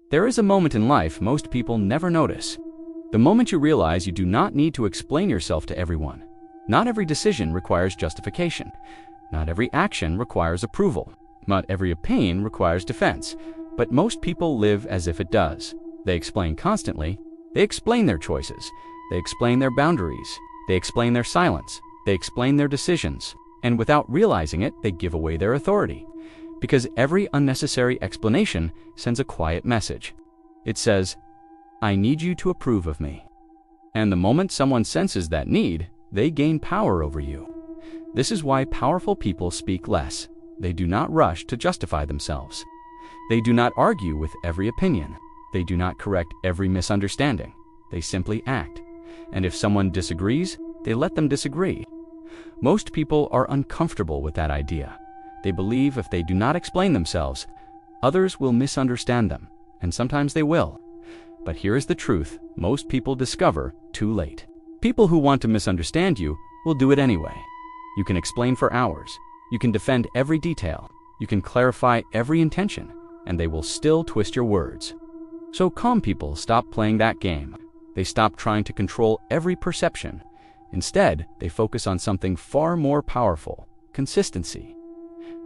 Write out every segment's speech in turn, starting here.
There is a moment in life most people never notice. The moment you realize you do not need to explain yourself to everyone. Not every decision requires justification. Not every action requires approval. Not every opinion requires defense. But most people live as if it does. They explain constantly. They explain their choices. They explain their boundaries. They explain their silence. They explain their decisions. And without realizing it, they give away their authority. Because every unnecessary explanation sends a quiet message. It says, I need you to approve of me. And the moment someone senses that need, they gain power over you. This is why powerful people speak less. They do not rush to justify themselves. They do not argue with every opinion. They do not correct every misunderstanding. They simply act. And if someone disagrees, they let them disagree. Most people are uncomfortable with that idea. They believe if they do not explain themselves, others will misunderstand them, and sometimes they will. But here is the truth most people discover too late. People who want to misunderstand you will do it anyway. You can explain for hours. You can defend every detail. You can clarify every intention, and they will still twist your words. So calm people stop playing that game. They stop trying to control every perception. Instead, they focus on something far more powerful: consistency.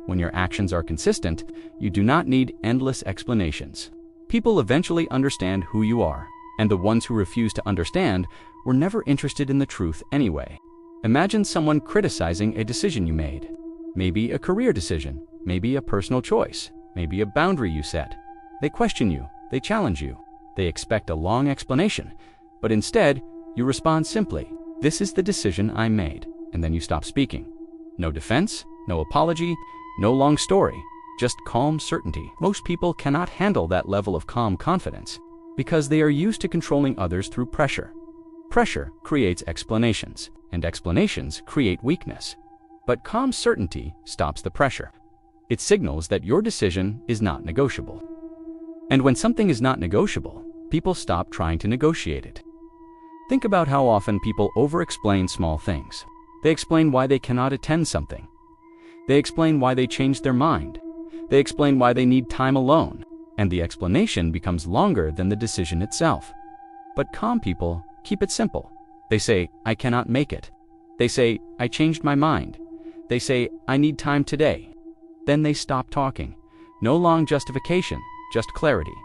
When your actions are consistent, you do not need endless explanations. People eventually understand who you are, and the ones who refuse to understand were never interested in the truth anyway. Imagine someone criticizing a decision you made. Maybe a career decision, maybe a personal choice, maybe a boundary you set. They question you, they challenge you, they expect a long explanation, but instead, you respond simply, "This is the decision I made," and then you stop speaking. No defense, no apology, no long story, just calm certainty. Most people cannot handle that level of calm confidence because they are used to controlling others through pressure. Pressure creates explanations, and explanations create weakness. But calm certainty stops the pressure. It signals that your decision is not negotiable. And when something is not negotiable, people stop trying to negotiate it. Think about how often people over-explain small things. They explain why they cannot attend something. They explain why they changed their mind. They explain why they need time alone, and the explanation becomes longer than the decision itself. But calm people keep it simple. They say, "I cannot make it." They say, "I changed my mind." They say, "I need time today." Then they stop talking. No long justification, just clarity.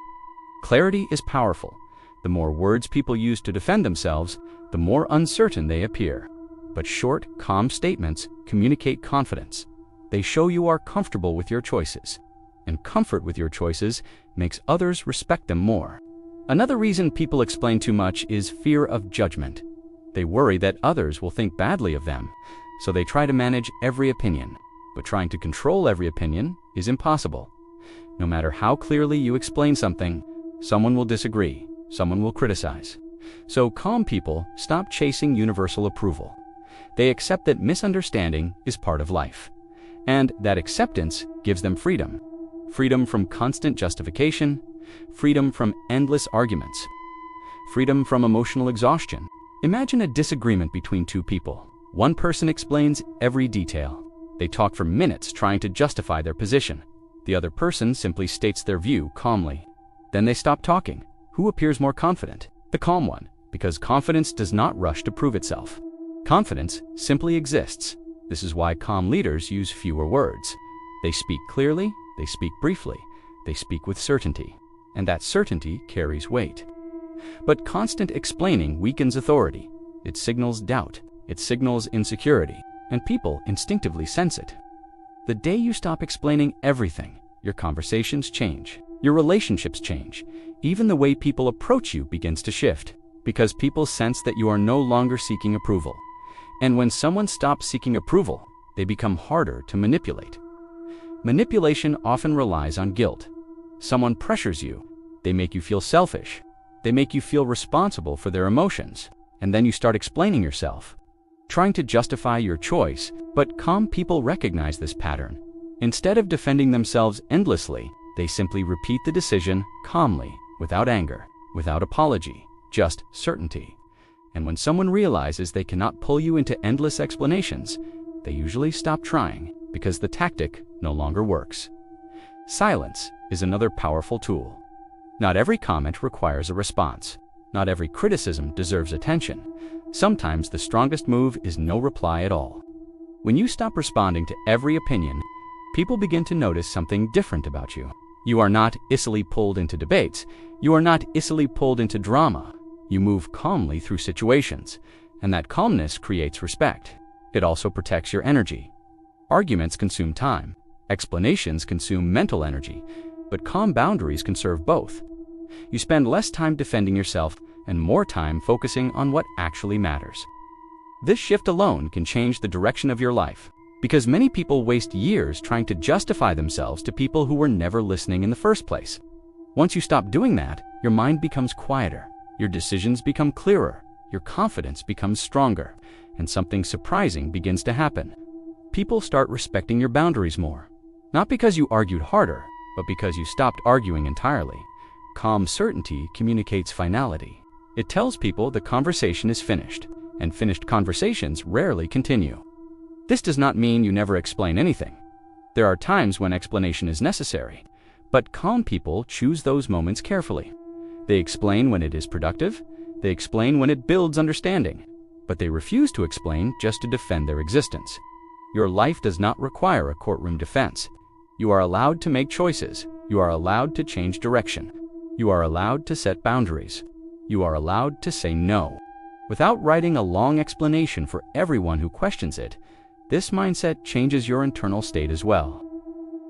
Clarity is powerful. The more words people use to defend themselves, the more uncertain they appear. But short, calm statements communicate confidence. They show you are comfortable with your choices. And comfort with your choices makes others respect them more. Another reason people explain too much is fear of judgment. They worry that others will think badly of them, so they try to manage every opinion. But trying to control every opinion is impossible. No matter how clearly you explain something, someone will disagree, someone will criticize. So calm people stop chasing universal approval. They accept that misunderstanding is part of life. And that acceptance gives them freedom. Freedom from constant justification, freedom from endless arguments, freedom from emotional exhaustion. Imagine a disagreement between two people. One person explains every detail. They talk for minutes trying to justify their position. The other person simply states their view calmly. Then they stop talking. Who appears more confident? The calm one, because confidence does not rush to prove itself. Confidence simply exists. This is why calm leaders use fewer words. They speak clearly, they speak briefly, they speak with certainty, and that certainty carries weight. But constant explaining weakens authority. It signals doubt, it signals insecurity, and people instinctively sense it. The day you stop explaining everything, your conversations change, your relationships change, even the way people approach you begins to shift, because people sense that you are no longer seeking approval. And when someone stops seeking approval, they become harder to manipulate. Manipulation often relies on guilt. Someone pressures you, they make you feel selfish, they make you feel responsible for their emotions, and then you start explaining yourself, trying to justify your choice. But calm people recognize this pattern. Instead of defending themselves endlessly, they simply repeat the decision calmly, without anger, without apology, just certainty. And when someone realizes they cannot pull you into endless explanations, they usually stop trying because the tactic no longer works. Silence is another powerful tool. Not every comment requires a response. Not every criticism deserves attention. Sometimes the strongest move is no reply at all. When you stop responding to every opinion, people begin to notice something different about you. You are not easily pulled into debates. You are not easily pulled into drama. You move calmly through situations, and that calmness creates respect. It also protects your energy. Arguments consume time. Explanations consume mental energy, but calm boundaries can serve both. You spend less time defending yourself and more time focusing on what actually matters. This shift alone can change the direction of your life, because many people waste years trying to justify themselves to people who were never listening in the first place. Once you stop doing that, your mind becomes quieter, your decisions become clearer, your confidence becomes stronger, and something surprising begins to happen. People start respecting your boundaries more. Not because you argued harder, but because you stopped arguing entirely. Calm certainty communicates finality. It tells people the conversation is finished, and finished conversations rarely continue. This does not mean you never explain anything. There are times when explanation is necessary, but calm people choose those moments carefully. They explain when it is productive, they explain when it builds understanding, but they refuse to explain just to defend their existence. Your life does not require a courtroom defense. You are allowed to make choices. You are allowed to change direction. You are allowed to set boundaries. You are allowed to say no. Without writing a long explanation for everyone who questions it, this mindset changes your internal state as well.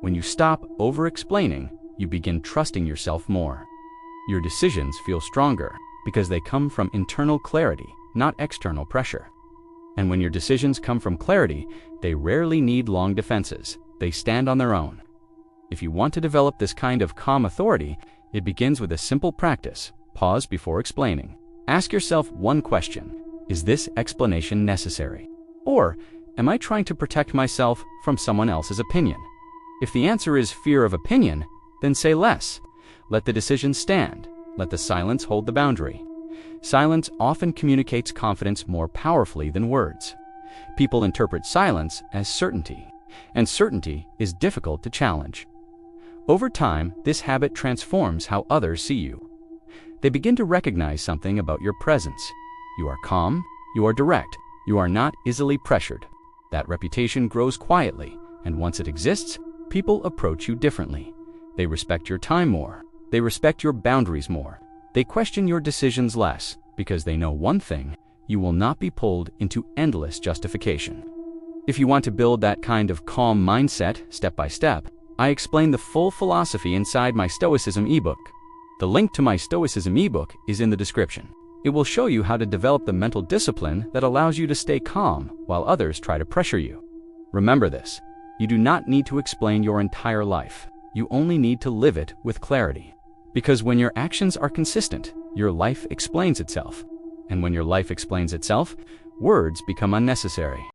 When you stop over-explaining, you begin trusting yourself more. Your decisions feel stronger because they come from internal clarity, not external pressure. And when your decisions come from clarity, they rarely need long defenses. They stand on their own. If you want to develop this kind of calm authority, it begins with a simple practice. Pause before explaining. Ask yourself one question. Is this explanation necessary? Or, am I trying to protect myself from someone else's opinion? If the answer is fear of opinion, then say less. Let the decision stand. Let the silence hold the boundary. Silence often communicates confidence more powerfully than words. People interpret silence as certainty, and certainty is difficult to challenge. Over time, this habit transforms how others see you. They begin to recognize something about your presence. You are calm, you are direct, you are not easily pressured. That reputation grows quietly, and once it exists, people approach you differently. They respect your time more. They respect your boundaries more. They question your decisions less, because they know one thing: you will not be pulled into endless justification. If you want to build that kind of calm mindset step by step, I explain the full philosophy inside my Stoicism ebook. The link to my Stoicism ebook is in the description. It will show you how to develop the mental discipline that allows you to stay calm while others try to pressure you. Remember this: you do not need to explain your entire life. You only need to live it with clarity. Because when your actions are consistent, your life explains itself. And when your life explains itself, words become unnecessary.